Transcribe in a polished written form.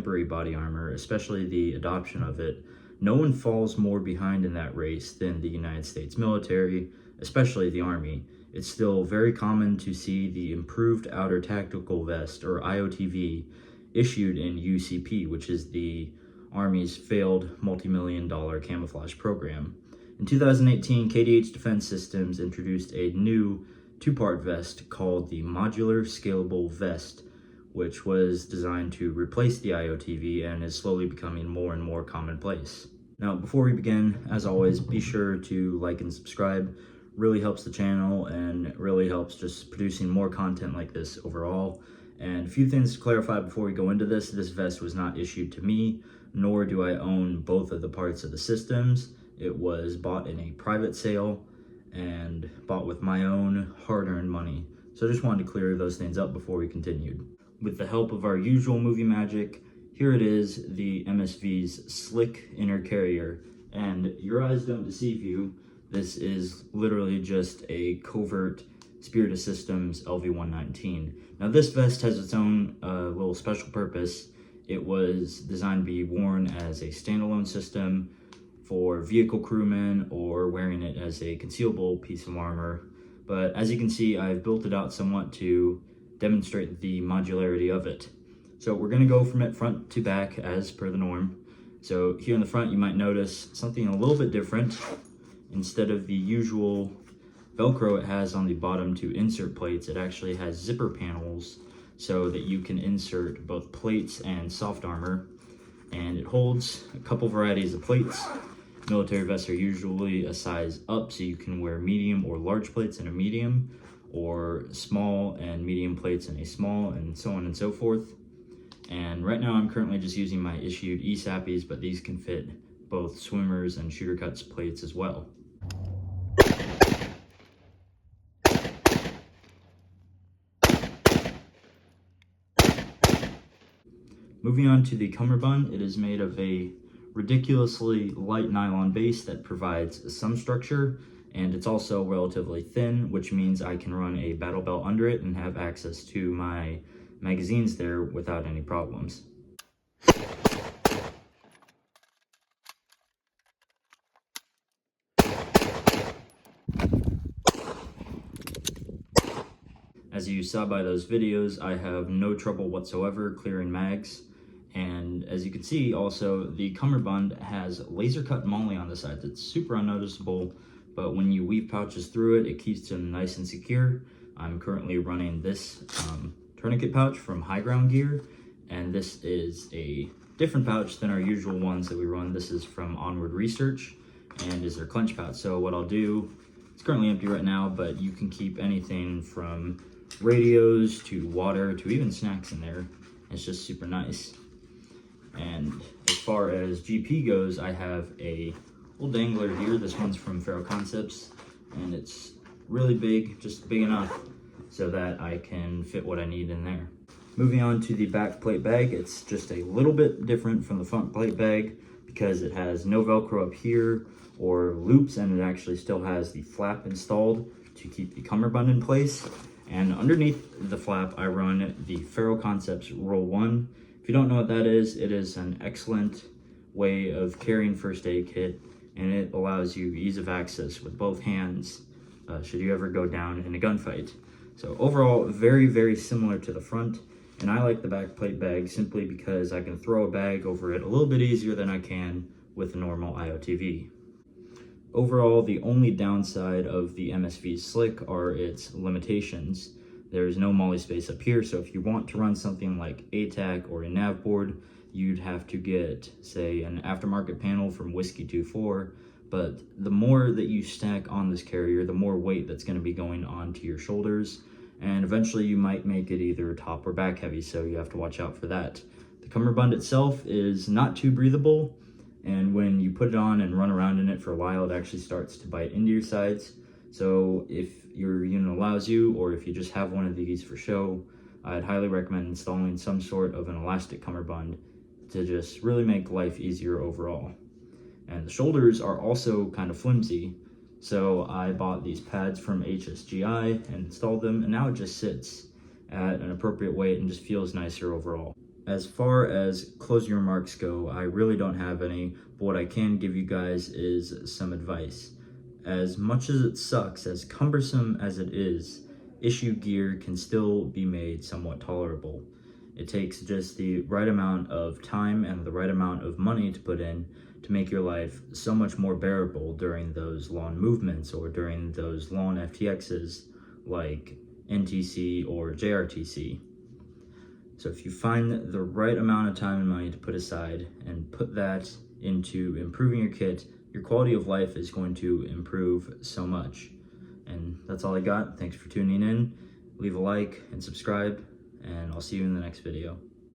contemporary body armor, especially the adoption of it, no one falls more behind in that race than the United States military, especially the Army. It's still very common to see the Improved Outer Tactical Vest, or IOTV, issued in UCP, which is the Army's failed multi-million-dollar camouflage program. In 2018, KDH Defense Systems introduced a new two-part vest called the Modular Scalable Vest, which was designed to replace the IOTV and is slowly becoming more and more commonplace. Now, before we begin, as always, be sure to like and subscribe. Really helps the channel and really helps just producing more content like this overall. And a few things to clarify before we go into this. This vest was not issued to me, nor do I own both of the parts of the systems. It was bought in a private sale and bought with my own hard-earned money. So I just wanted to clear those things up before we continued. With the help of our usual movie magic, here it is, the MSV's slick inner carrier. And your eyes don't deceive you, this is literally just a covert Spirit Systems LV119. Now this vest has its own little special purpose. It was designed to be worn as a standalone system for vehicle crewmen or wearing it as a concealable piece of armor. But as you can see, I've built it out somewhat to demonstrate the modularity of it. So we're gonna go from it front to back as per the norm. So here in the front, you might notice something a little bit different. Instead of the usual Velcro it has on the bottom to insert plates, it actually has zipper panels so that you can insert both plates and soft armor. And it holds a couple varieties of plates. Military vests are usually a size up, so you can wear medium or large plates in a medium, or small and medium plates in a small, and so on and so forth. And right now I'm currently just using my issued ESAPIs, but these can fit both swimmers and shooter cuts plates as well. Moving on to the Cummerbund, it is made of a ridiculously light nylon base that provides some structure, and it's also relatively thin, which means I can run a battle belt under it and have access to my magazines there without any problems. As you saw by those videos, I have no trouble whatsoever clearing mags. And as you can see, also, the Cummerbund has laser cut moly on the side that's super unnoticeable, but when you weave pouches through it, it keeps them nice and secure. I'm currently running this tourniquet pouch from High Ground Gear, and this is a different pouch than our usual ones that we run. This is from Onward Research and is their clench pouch. So what I'll do, it's currently empty right now, but you can keep anything from radios to water to even snacks in there. It's just super nice. And as far as GP goes, I have a little dangler here. This one's from Faro Concepts, and it's really big, just big enough so that I can fit what I need in there. Moving on to the back plate bag, it's just a little bit different from the front plate bag because it has no Velcro up here or loops, and it actually still has the flap installed to keep the Cummerbund in place. And underneath the flap, I run the Faro Concepts Roll 1. If you don't know what that is, it is an excellent way of carrying first aid kit, and it allows you ease of access with both hands should you ever go down in a gunfight. So overall, very, very similar to the front, and I like the back plate bag simply because I can throw a bag over it a little bit easier than I can with a normal IOTV. Overall, the only downside of the MSV Slick are its limitations. There's no molly space up here, so if you want to run something like ATAC or a nav board, you'd have to get, say, an aftermarket panel from Whiskey 24, but the more that you stack on this carrier, the more weight that's going to be going onto your shoulders, and eventually you might make it either top or back heavy, so you have to watch out for that. The Cummerbund itself is not too breathable, and when you put it on and run around in it for a while, it actually starts to bite into your sides. So if your unit allows you, or if you just have one of these for show, I'd highly recommend installing some sort of an elastic Cummerbund to just really make life easier overall. And the shoulders are also kind of flimsy, so I bought these pads from HSGI and installed them, and now it just sits at an appropriate weight and just feels nicer overall. As far as closing remarks go, I really don't have any, but what I can give you guys is some advice. As much as it sucks, as cumbersome as it is, issue gear can still be made somewhat tolerable. It takes just the right amount of time and the right amount of money to put in to make your life so much more bearable during those long movements or during those long FTXs like NTC or JRTC. So if you find the right amount of time and money to put aside and put that into improving your kit, your quality of life is going to improve so much. And that's all I got. Thanks for tuning in. Leave a like and subscribe, and I'll see you in the next video.